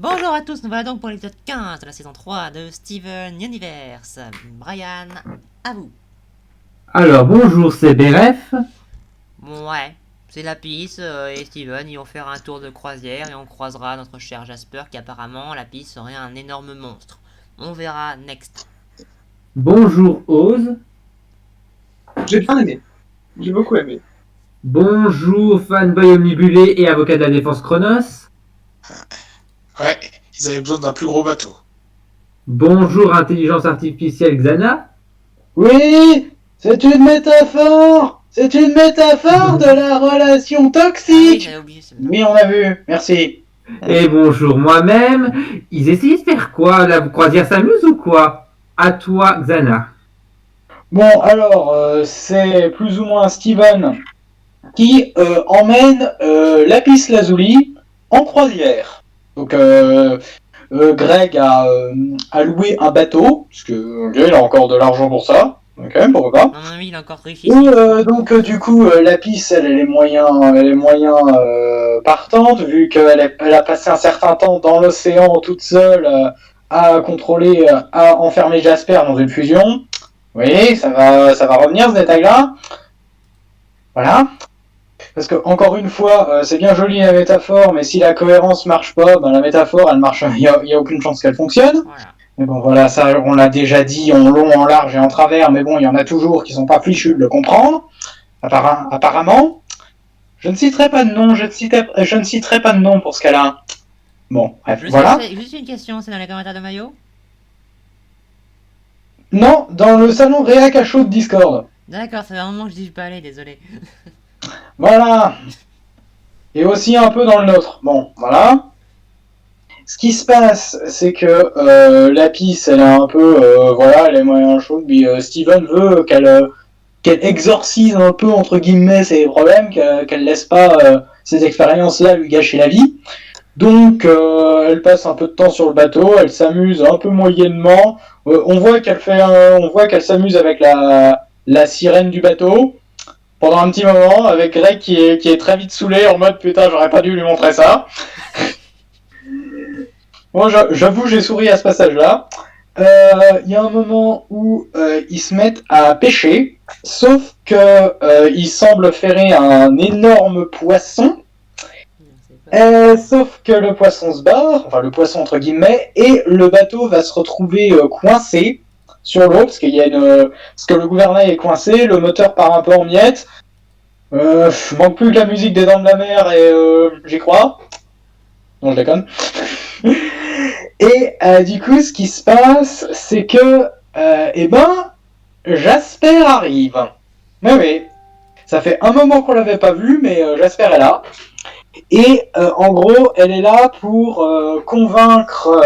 Bonjour à tous, nous voilà donc pour l'épisode 15 de la saison 3 de Steven Universe. Brian, à vous. Alors bonjour, c'est BRF. Ouais, c'est Lapis et Steven, ils vont faire un tour de croisière et on croisera notre cher Jasper qui apparemment, Lapis, serait un énorme monstre. On verra next. Bonjour Ose. J'ai bien aimé. J'ai beaucoup aimé. Bonjour fanboy omnibulé et avocat de la défense Chronos. Ouais, ils avaient besoin d'un plus gros bateau. Bonjour intelligence artificielle Xana. Oui, c'est une métaphore. C'est une métaphore de la relation Ah oui, toxique. j'avais oublié celle-là. Oui, on a vu. Merci. Et bonjour moi-même. Ils essayent de faire quoi? La croisière s'amuse ou quoi? À toi Xana. Bon, alors, c'est plus ou moins Steven qui emmène Lapis Lazuli en croisière. Donc, Greg a loué un bateau, parce que il a encore de l'argent pour ça. Ok, pourquoi pas. Non, il est encore riche Et ici. donc du coup, Lapis, elle est moyens partante, vu elle a passé un certain temps dans l'océan toute seule à contrôler, à enfermer Jasper dans une fusion. Oui, ça va revenir ce détail-là. Voilà. Parce que encore une fois, c'est bien joli la métaphore, mais si la cohérence marche pas, ben la métaphore, elle marche, il y a aucune chance qu'elle fonctionne. Voilà. Mais bon, voilà, ça, on l'a déjà dit en long, en large et en travers, mais bon, il y en a toujours qui sont pas fichus de le comprendre. Apparemment, je ne citerai pas de nom, je ne citerai pas de nom pour ce cas-là. Bon, bref, voilà. Juste une question, c'est dans les commentaires de Mayo? Non, dans le salon réac à chaud de Discord. D'accord, ça fait un moment que je dis pas aller, désolé. Voilà. Et aussi un peu dans le nôtre. Bon, voilà. Ce qui se passe, c'est que Lapis, elle a un peu, voilà, elle est moyen chaude, puis Steven veut qu'elle exorcise un peu, entre guillemets, ses problèmes, qu'elle laisse pas ces expériences-là lui gâcher la vie. Donc, elle passe un peu de temps sur le bateau, elle s'amuse un peu moyennement. On voit qu'elle s'amuse avec la sirène du bateau pendant un petit moment, avec Greg qui est très vite saoulé en mode putain, j'aurais pas dû lui montrer ça. Bon, j'avoue, j'ai souri à ce passage-là. Il y a un moment où ils se mettent à pêcher, sauf que ils semblent ferrer un énorme poisson. Sauf que le poisson se barre, enfin le poisson entre guillemets, et le bateau va se retrouver coincé sur l'eau, parce que le gouvernail est coincé, le moteur part un peu en miettes. Manque plus que la musique des Dents de la Mer et j'y crois. Non, je déconne. Et du coup, ce qui se passe, c'est que, Jasper arrive. Mais oui, ça fait un moment qu'on l'avait pas vu, mais Jasper est là. Et en gros, elle est là pour convaincre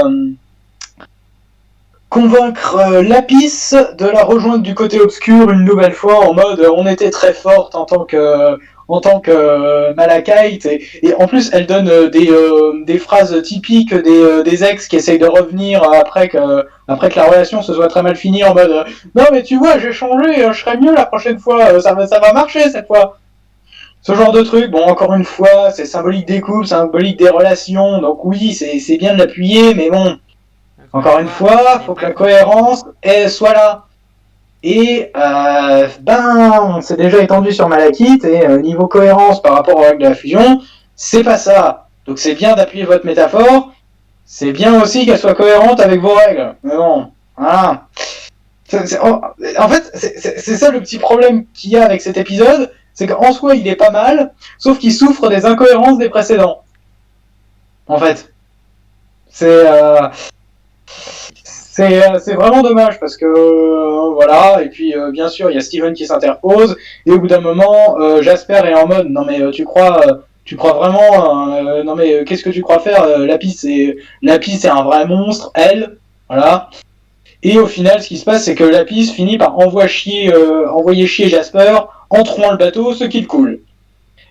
Lapis de la rejoindre du côté obscur une nouvelle fois en mode on était très forte en tant que Malachite et en plus elle donne des phrases typiques des ex qui essayent de revenir après que la relation se soit très mal finie en mode non mais tu vois j'ai changé, je serai mieux la prochaine fois, ça va marcher cette fois. Ce genre de truc, bon, encore une fois, c'est symbolique des couples, symbolique des relations, donc oui, c'est bien de l'appuyer, mais bon, encore une fois, faut que la cohérence soit là. Et, c'est déjà étendu sur Malachite, et niveau cohérence par rapport aux règles de la fusion, c'est pas ça. Donc c'est bien d'appuyer votre métaphore, c'est bien aussi qu'elle soit cohérente avec vos règles. Mais bon, voilà. En fait, c'est ça le petit problème qu'il y a avec cet épisode, c'est qu'en soi, il est pas mal, sauf qu'il souffre des incohérences des précédents. En fait. C'est vraiment dommage, parce que, voilà, et puis, bien sûr, il y a Steven qui s'interpose, et au bout d'un moment, Jasper est en mode, non mais, tu crois vraiment, non mais, qu'est-ce que tu crois faire, Lapis, c'est un vrai monstre, elle, voilà. Et au final, ce qui se passe, c'est que Lapis finit par envoyer chier Jasper en trouant le bateau, ce qui le coule.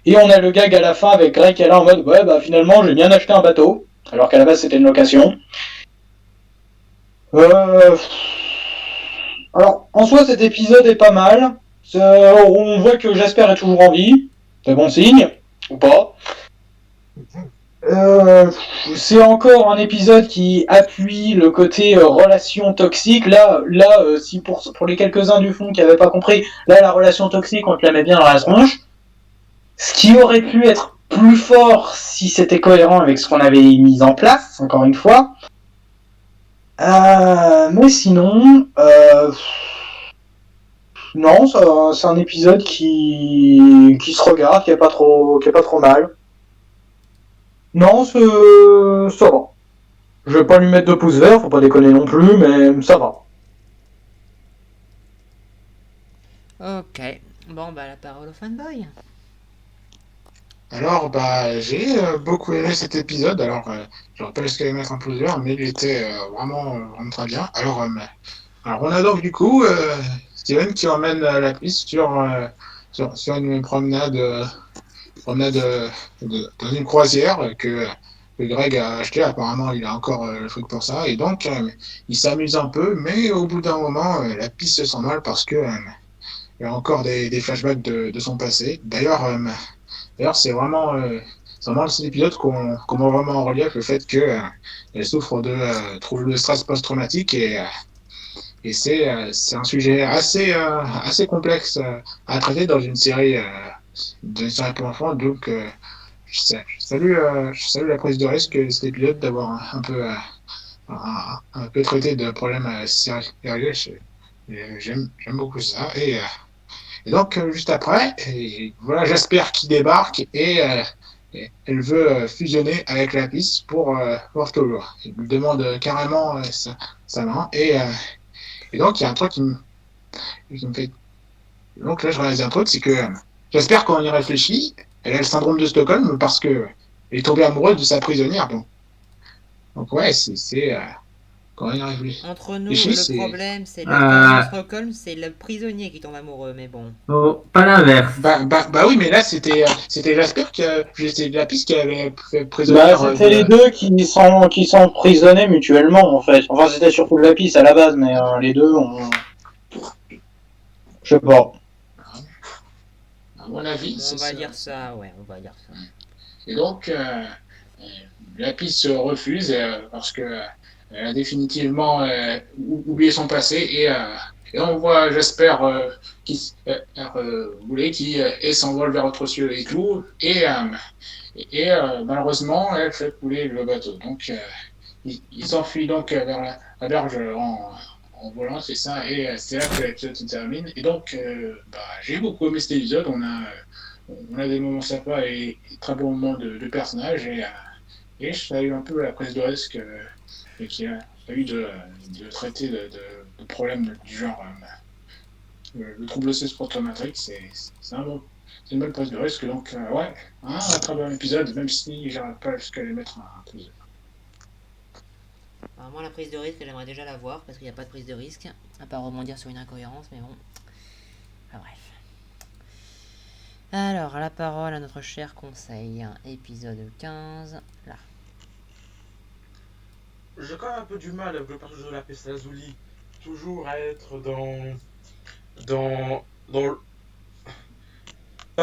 Et on a le gag à la fin avec Greg qui est là en mode ouais, bah finalement, j'ai bien acheté un bateau, alors qu'à la base, c'était une location. Alors, en soi, cet épisode est pas mal. On voit que Jasper est toujours en vie. C'est bon signe, ou pas. Euh, c'est encore un épisode qui appuie le côté relation toxique. Si pour les quelques-uns du fond qui n'avaient pas compris, là, la relation toxique, on te la met bien dans la tronche. Ce qui aurait pu être plus fort si c'était cohérent avec ce qu'on avait mis en place, encore une fois. Mais sinon, non, c'est un épisode qui se regarde, qui est pas trop mal. Non, ça va. Je vais pas lui mettre de pouces verts, faut pas déconner non plus, mais ça va. Ok. Bon, bah, la parole au fanboy. Alors, bah, j'ai beaucoup aimé cet épisode. Alors, j'aurais pas jusqu'à les mettre en plusieurs, mais il était vraiment très bien. Alors, on a donc du coup Steven qui emmène la piste sur une promenade dans une croisière que Greg a acheté. Apparemment, il a encore le truc pour ça. Et donc, il s'amuse un peu, mais au bout d'un moment, la piste se sent mal parce que il y a encore des flashbacks de son passé. D'ailleurs, c'est vraiment le seul épisode qu'on met vraiment en relief le fait qu'elle souffre de troubles de stress post-traumatique et c'est un sujet assez complexe à traiter dans une série pour enfants. Donc, je salue la prise de risque de cet épisode d'avoir un peu traité de problèmes sérieux. J'aime beaucoup ça. Et donc, juste après, et voilà Jasper qui débarque et elle veut fusionner avec Lapis pour toujours. Il lui demande carrément sa main. Et donc, il y a un truc qui me fait. Donc là, je réalise un truc, c'est que Jasper, quand on y réfléchit, elle a le syndrome de Stockholm parce que elle est tombée amoureuse de sa prisonnière. Donc ouais, quand on y Entre nous, réfléchit, le c'est. problème, c'est le syndrome de Euh, Stockholm, c'est le prisonnier qui tombe amoureux, mais bon. oh, pas l'inverse. Bah oui, mais là, c'était Jasper c'était Lapis qui avait fait Bah, prisonnière c'était les deux qui s'emprisonnaient mutuellement, en fait. Enfin, c'était surtout le Lapis à la base, mais les deux, je sais pas. à mon avis, On c'est va ça. dire ça, ouais, on va dire ça. Et donc, Lapis se refuse parce que elle a définitivement oublié son passé et on voit Jasper rouler et s'envole vers autre cieux et tout malheureusement elle fait couler le bateau. Donc il s'enfuit donc vers la berge en volant, c'est ça, et c'est là que l'épisode se termine. Et donc, j'ai beaucoup aimé cet épisode. On a des moments sympas et très bons moments de personnages, et je salue un peu la prise de risque qu'il a eu de traiter de problèmes du genre le trouble post-traumatique. C'est une bonne prise de risque. Donc, ouais, un très bon épisode, même si j'arrête pas jusqu'à les mettre un plus. Alors moi, la prise de risque, j'aimerais déjà la voir, parce qu'il n'y a pas de prise de risque, à part rebondir sur une incohérence, mais bon. Enfin bref. Alors, la parole à notre cher conseil, épisode 15, là. J'ai quand même un peu du mal avec le personnage de la peste lazuli. Toujours à être dans, dans, dans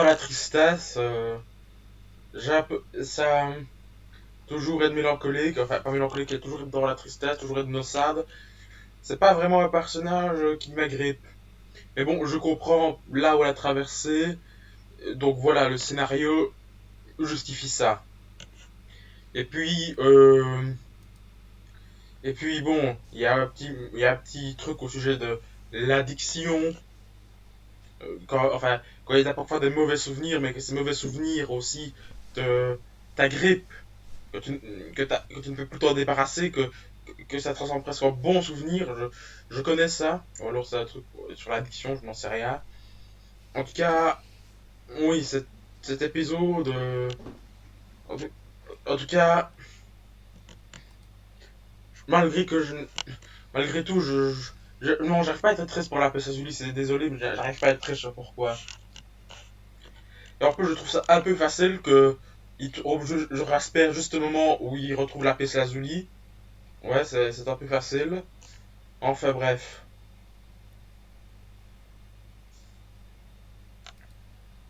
la tristesse. J'ai un peu. Ça. Toujours être mélancolique. Enfin, pas mélancolique, il est toujours être dans la tristesse, toujours être maussade. C'est pas vraiment un personnage qui m'agrippe. Mais bon, je comprends là où elle a traversé. Donc voilà, le scénario justifie ça. Et puis. Et puis bon, il y a un petit truc au sujet de l'addiction. Quand il y a parfois des mauvais souvenirs, mais que ces mauvais souvenirs aussi t'agrippent, que que tu ne peux plus t'en débarrasser, que ça transforme presque en bon souvenir. Je connais ça. Ou alors c'est un truc sur l'addiction, je n'en sais rien. En tout cas, oui, cet épisode. En tout, en tout cas, malgré que je. Malgré tout, non, j'arrive pas à être triste pour la PES Azuli, c'est désolé, mais j'arrive pas à être triste, je sais pas pourquoi. Et en plus, je trouve ça un peu facile que je respire juste au moment où il retrouve la PES Lazuli. Ouais, c'est un peu facile. Enfin bref.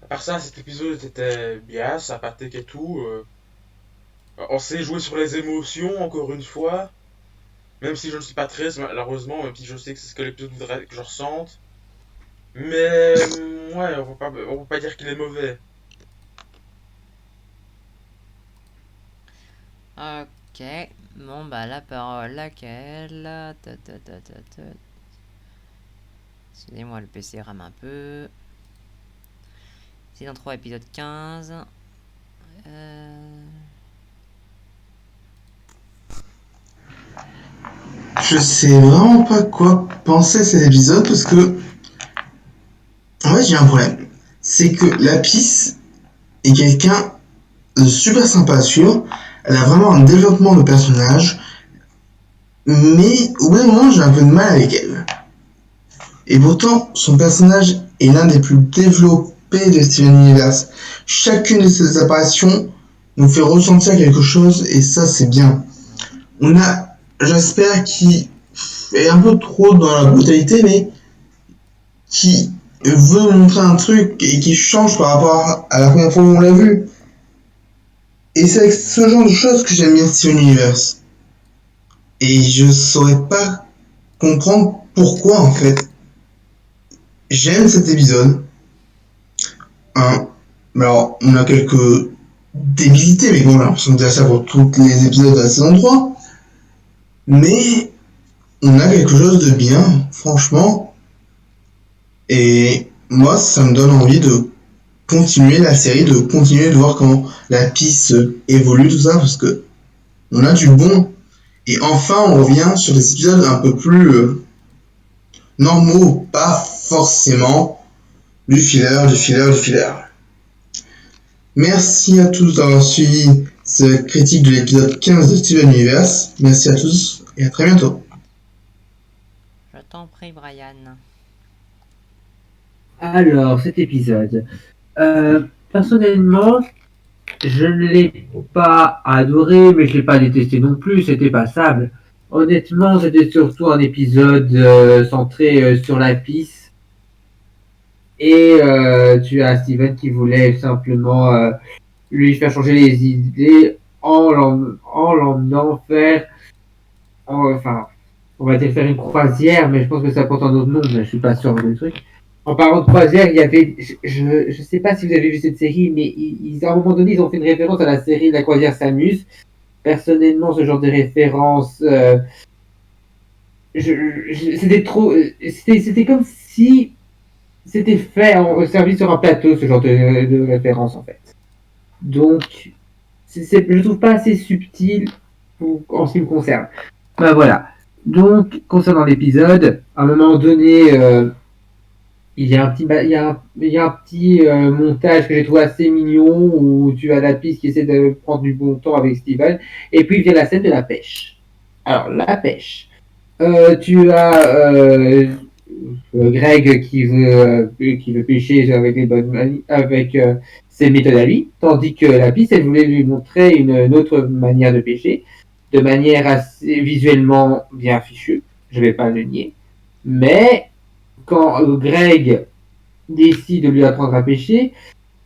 À part ça, cet épisode était bien, sympathique et tout. On sait jouer sur les émotions, encore une fois. Même si je ne suis pas très, malheureusement, même si je sais que c'est ce que l'épisode voudrait que je ressente. Mais, ouais, on peut pas dire qu'il est mauvais. Ok. Bon, bah, la parole à quelle? Excusez-moi, le PC rame un peu. Saison 3, épisode 15. Je sais vraiment pas quoi penser de cet épisode parce que, en fait, j'ai un problème. C'est que Lapis est quelqu'un de super sympa, sûr. Elle a vraiment un développement de personnage, mais au bout d'un moment, j'ai un peu de mal avec elle. Et pourtant, son personnage est l'un des plus développés de Steven Universe. Chacune de ses apparitions nous fait ressentir quelque chose, et ça, c'est bien. On a Jasper qui est un peu trop dans la brutalité, mais qui veut montrer un truc et qui change par rapport à la première fois où on l'a vu. Et c'est avec ce genre de choses que j'aime bien Steven Universe. Et je saurais pas comprendre pourquoi en fait. J'aime cet épisode. Hein. Alors, on a quelques débilités, mais bon, j'ai l'impression de dire ça pour tous les épisodes de la saison 3. Mais on a quelque chose de bien, franchement. Et moi, ça me donne envie de continuer la série, de continuer de voir comment la piste évolue, tout ça, parce que on a du bon. Et enfin, on revient sur des épisodes un peu plus normaux, pas forcément du filler. Merci à tous d'avoir suivi cette critique de l'épisode 15 de Steven Universe. Merci à tous et à très bientôt. Je t'en prie, Brian. Alors, cet épisode. Personnellement, je ne l'ai pas adoré, mais je l'ai pas détesté non plus, c'était passable. Honnêtement, c'était surtout un épisode centré sur la piste. Et tu as Steven qui voulait simplement lui faire changer les idées en l'emmenant faire, enfin, on va dire faire une croisière, mais je pense que ça porte un autre nom, mais je suis pas sûr du truc. En parlant de croisière, il y avait, je sais pas si vous avez vu cette série, mais à un moment donné, ils ont fait une référence à la série La croisière s'amuse. Personnellement, ce genre de référence, c'était trop, c'était comme si c'était fait, servi sur un plateau, ce genre de référence en fait. Donc, je trouve pas assez subtil en ce qui me concerne. Ben voilà. Donc, concernant l'épisode, à un moment donné, il y a un petit montage que j'ai trouvé assez mignon où tu as la piste qui essaie de prendre du bon temps avec Steven. Et puis vient la scène de la pêche. Alors, la pêche. Tu as Greg qui veut pêcher avec ses méthodes à lui, tandis que la piste, elle voulait lui montrer une autre manière de pêcher, de manière assez visuellement bien fichue, je vais pas le nier, mais quand Greg décide de lui apprendre à pêcher,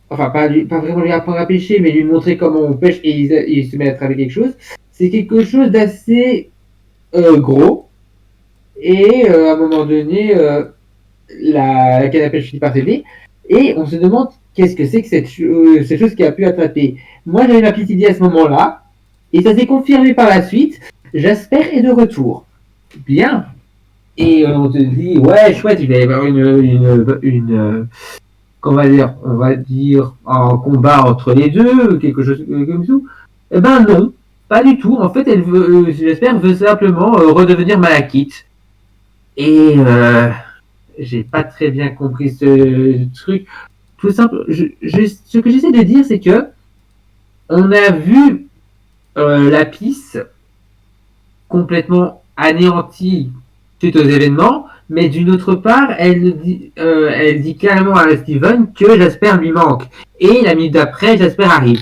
enfin pas vraiment lui apprendre à pêcher, mais lui montrer comment on pêche et il se met à travailler quelque chose, c'est quelque chose d'assez gros, et à un moment donné, la canne à pêche finit par céder, et on se demande qu'est-ce que c'est que cette chose qui a pu attraper. Moi, j'avais ma petite idée à ce moment-là, et ça s'est confirmé par la suite. Jasper est de retour. Bien. Et on te dit, ouais, chouette, il va y avoir on va dire un combat entre les deux, quelque chose comme ça. Eh ben non, pas du tout. En fait, Jasper veut simplement redevenir malakite. Et j'ai pas très bien compris ce truc. Tout simple, ce que j'essaie de dire, c'est que on a vu Lapis complètement anéanti suite aux événements, mais d'une autre part, elle dit clairement à Steven que Jasper lui manque. Et la minute d'après, Jasper arrive.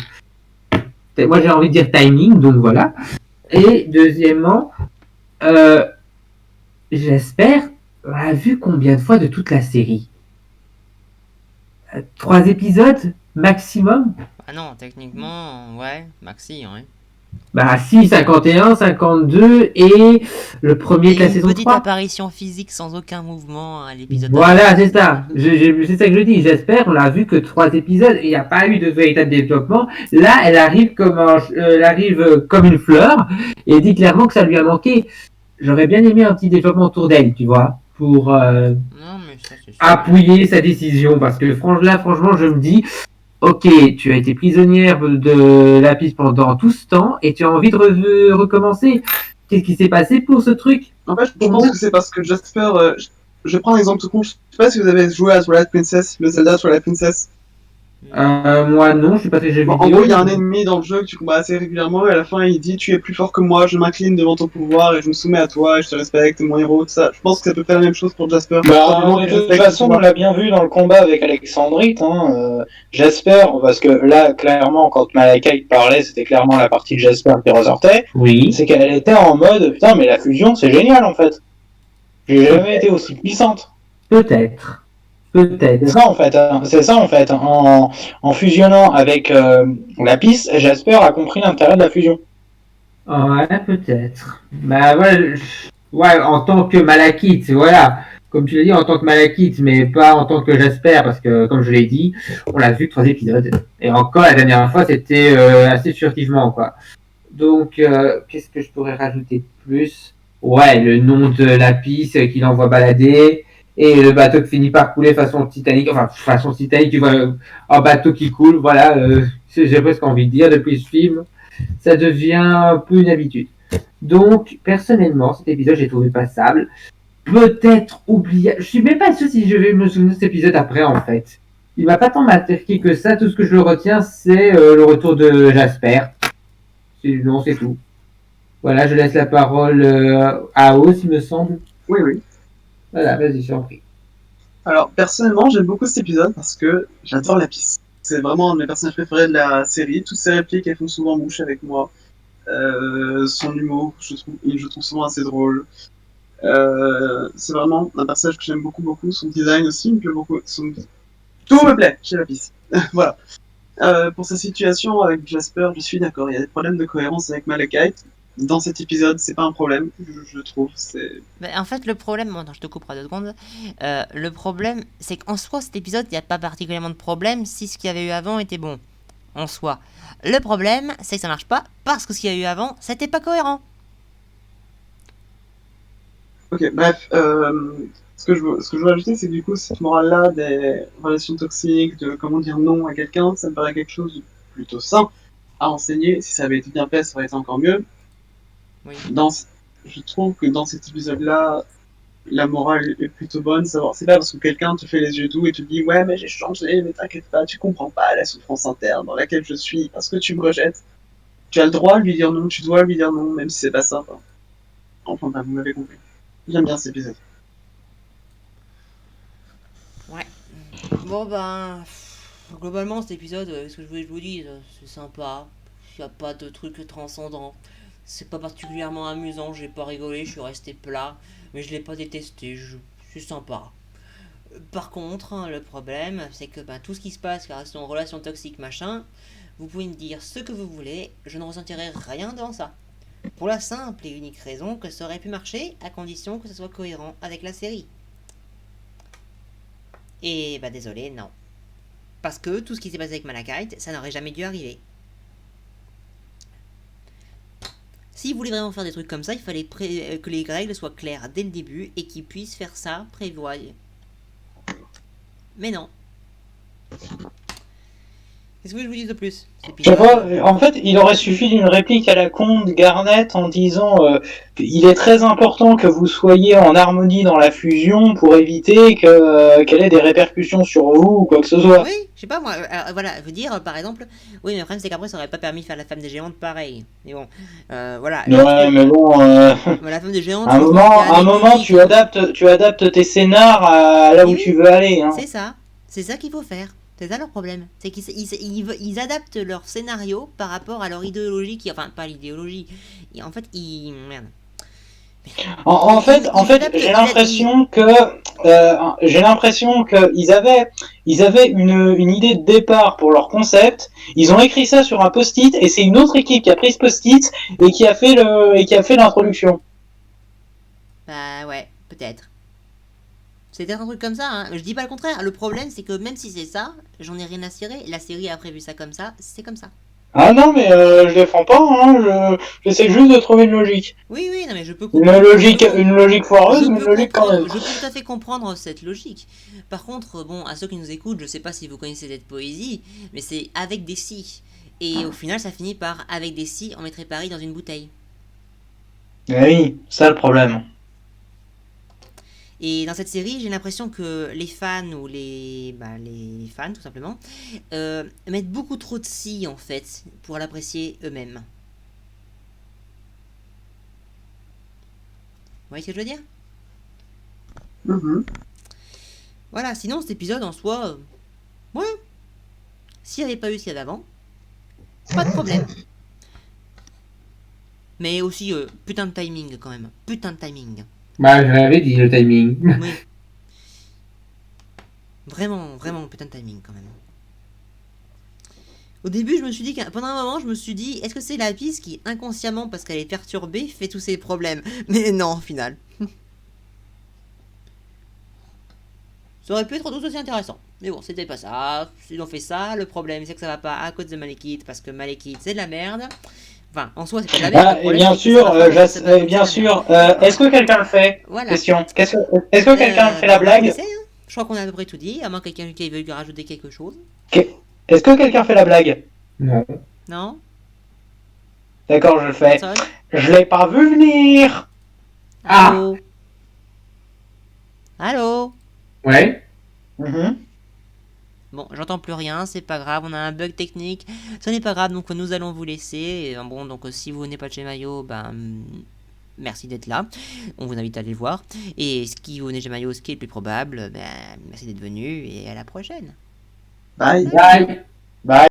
Moi, j'ai envie de dire timing, donc voilà. Et deuxièmement, Jasper a vu combien de fois de toute la série 3 épisodes maximum. Ah non, techniquement, ouais, maxi, ouais. Bah si, 51, 52 et le premier de Et la une saison petite 3. apparition physique sans aucun mouvement à l'épisode Voilà, c'est ça. C'est ça que je dis. J'espère. On l'a vu que 3 épisodes. Il n'y a pas eu de véritable développement. Là, elle arrive elle arrive comme une fleur et dit clairement que ça lui a manqué. J'aurais bien aimé un petit développement autour d'elle, tu vois, pour Non, mais ça, c'est sûr. appuyer sa décision. Parce que franchement, je me dis, ok, tu as été prisonnière de la piste pendant tout ce temps et tu as envie de recommencer. Qu'est-ce qui s'est passé pour ce truc? En fait, je pense que c'est parce que Jasper. Je prends un exemple tout con. Je sais pas si vous avez joué à Twilight Princess, le Zelda Twilight Princess. Moi non, je suis pas très jeu Bon, vidéo. en gros, il y a un ennemi dans le jeu que tu combats assez régulièrement et à la fin il dit tu es plus fort que moi, je m'incline devant ton pouvoir et je me soumets à toi et je te respecte, mon héros, tout ça. Je pense que ça peut faire la même chose pour Jasper. Bah, Probablement de qu'il toute respecte façon, son on pouvoir. l'a bien vu dans le combat avec Alexandrite. J'espère, parce que là, clairement, quand Malakaï parlait, c'était clairement la partie de Jasper qui ressortait. Oui. C'est qu'elle était en mode putain, mais la fusion, c'est génial en fait. J'ai jamais été aussi puissante. Peut-être. C'est ça en fait. En fusionnant avec Lapis, Jasper a compris l'intérêt de la fusion. Ouais, peut-être. Bah ouais, en tant que Malakite, voilà. Comme tu l'as dit, en tant que Malakite, mais pas en tant que Jasper, parce que comme je l'ai dit, on l'a vu que 3 épisodes. Et encore la dernière fois, c'était assez furtivement, quoi. Donc, qu'est-ce que je pourrais rajouter de plus? Ouais, le nom de Lapis qu'il envoie balader. Et le bateau qui finit par couler façon Titanic, enfin façon Titanic, tu vois un bateau qui coule, voilà, j'ai presque envie de dire depuis ce film, ça devient un peu une habitude. Donc personnellement, cet épisode j'ai trouvé passable, peut-être oublié, je suis même pas sûr si je vais me souvenir de cet épisode après en fait. Il m'a pas tant marqué que ça, tout ce que je retiens c'est le retour de Jasper. Non, c'est tout. Voilà, je laisse la parole à Os, il me semble. Oui, oui. Voilà, vas-y, je t'en prie. Alors, personnellement, j'aime beaucoup cet épisode parce que j'adore Lapis. C'est vraiment un de mes personnages préférés de la série. Toutes ses répliques, elles font souvent mouche avec moi. Son humour, je trouve souvent assez drôle. C'est vraiment un personnage que j'aime beaucoup, beaucoup. Son design aussi me plaît beaucoup. Tout me plaît chez Lapis. Voilà. Pour sa situation avec Jasper, je suis d'accord. Il y a des problèmes de cohérence avec Malachite. Dans cet épisode, c'est pas un problème, je trouve. Mais en fait, le problème, bon, attends, je te couperai 2 secondes. Le problème, c'est qu'en soi, cet épisode, il n'y a pas particulièrement de problème si ce qu'il y avait eu avant était bon. En soi. Le problème, c'est que ça marche pas parce que ce qu'il y a eu avant, c'était pas cohérent. Ok, bref. Ce que je veux ajouter, c'est que du coup, cette morale-là des relations toxiques, de comment dire non à quelqu'un, ça me paraît quelque chose de plutôt sain à enseigner. Si ça avait été bien fait, ça aurait été encore mieux. Oui. Je trouve que dans cet épisode-là, la morale est plutôt bonne. C'est pas parce que quelqu'un te fait les yeux doux et te dit ouais, mais j'ai changé, mais t'inquiète pas, tu comprends pas la souffrance interne dans laquelle je suis parce que tu me rejettes. Tu as le droit de lui dire non, tu dois lui dire non, même si c'est pas sympa. Enfin, bah, vous m'avez compris. J'aime bien cet épisode. Ouais. Bon, ben. Globalement, cet épisode, ce que je voulais que je vous dise, c'est sympa. Il n'y a pas de truc transcendant. C'est pas particulièrement amusant, j'ai pas rigolé, je suis resté plat. Mais je l'ai pas détesté, c'est sympa. Par contre, hein, le problème, c'est que tout ce qui se passe, car c'est en relation toxique, machin, vous pouvez me dire ce que vous voulez, je ne ressentirai rien devant ça. Pour la simple et unique raison que ça aurait pu marcher, à condition que ce soit cohérent avec la série. Et désolé, non. Parce que tout ce qui s'est passé avec Malachite, ça n'aurait jamais dû arriver. S'ils voulaient vraiment faire des trucs comme ça, il fallait que les règles soient claires dès le début et qu'ils puissent faire ça, prévoir. Mais non. Qu'est-ce que je vous dis de plus? Je vois, en fait, il aurait suffi d'une réplique à la con de Garnet en disant il est très important que vous soyez en harmonie dans la fusion pour éviter qu'elle ait des répercussions sur vous ou quoi que ce soit. Oui, je sais pas moi, voilà, je veux dire par exemple, oui mais le problème c'est qu'après ça aurait pas permis de faire la femme des géantes pareil. Mais bon, voilà. Ouais, mais bon, la femme des géantes. un moment tu adaptes tes scénars à là où tu veux aller. Hein. C'est ça qu'il faut faire. C'est ça leur problème. C'est qu'ils adaptent leur scénario par rapport à leur idéologie enfin pas l'idéologie. En fait, merde. En fait, j'ai l'impression que j'ai l'impression qu'ils avaient une idée de départ pour leur concept. Ils ont écrit ça sur un post-it et c'est une autre équipe qui a pris ce post-it et qui a fait l'introduction. Bah ouais, peut-être. C'est peut-être un truc comme ça, hein. Je dis pas le contraire. Le problème, c'est que même si c'est ça, j'en ai rien à cirer. La série a prévu ça comme ça, c'est comme ça. Ah non, mais je défends pas, hein, j'essaie juste de trouver une logique. Oui, oui, non, mais je peux Une comprendre. logique foireuse, Je mais une peux logique quand comprendre, même. je peux tout à fait comprendre cette logique. Par contre, bon, à ceux qui nous écoutent, je sais pas si vous connaissez cette poésie, mais c'est avec des si. Et au final, ça finit par avec des si, on mettrait Paris dans une bouteille. Oui, ça le problème. Et dans cette série, j'ai l'impression que les fans ou les fans tout simplement mettent beaucoup trop de si en fait pour l'apprécier eux-mêmes. Vous voyez ce que je veux dire? Mhm. Voilà, sinon cet épisode en soi, ouais, s'il n'y avait pas eu ce qu'il y a d'avant, pas de problème. Mais aussi, putain de timing quand même, putain de timing. Bah, je l'avais dit, le timing. Oui. Vraiment, vraiment putain de timing quand même. Au début, je me suis dit, pendant un moment, je me suis dit, est-ce que c'est la piste qui, inconsciemment, parce qu'elle est perturbée, fait tous ces problèmes? Mais non, au final. Ça aurait pu être tout aussi intéressant. Mais bon, c'était pas ça. Ils ont fait ça. Le problème, c'est que ça va pas à cause de Malekith, parce que Malekith, c'est de la merde. Enfin, en soi, c'est pas de la merde. Ah, le et problème, bien c'est que sûr, ça va pas parce que c'est de la bien merde. sûr. Est-ce que quelqu'un le fait? Voilà. Question. Est-ce que quelqu'un fait la On va blague? laisser, hein. Je crois qu'on a à peu près tout dit, à moins que quelqu'un qui veuille rajouter quelque chose. Est-ce que quelqu'un fait la blague? Non. Non? D'accord, je le fais. Personne? Je l'ai pas vu venir. Allô? Allô? Ouais. Mhm. Bon, j'entends plus rien, c'est pas grave, on a un bug technique, ce n'est pas grave, donc nous allons vous laisser. Et, bon, donc si vous venez pas de chez Mayo, ben merci d'être là, on vous invite à aller le voir. Et si vous venez de chez Mayo, ce qui est le plus probable, ben merci d'être venu et à la prochaine. Bye. Bye. Bye.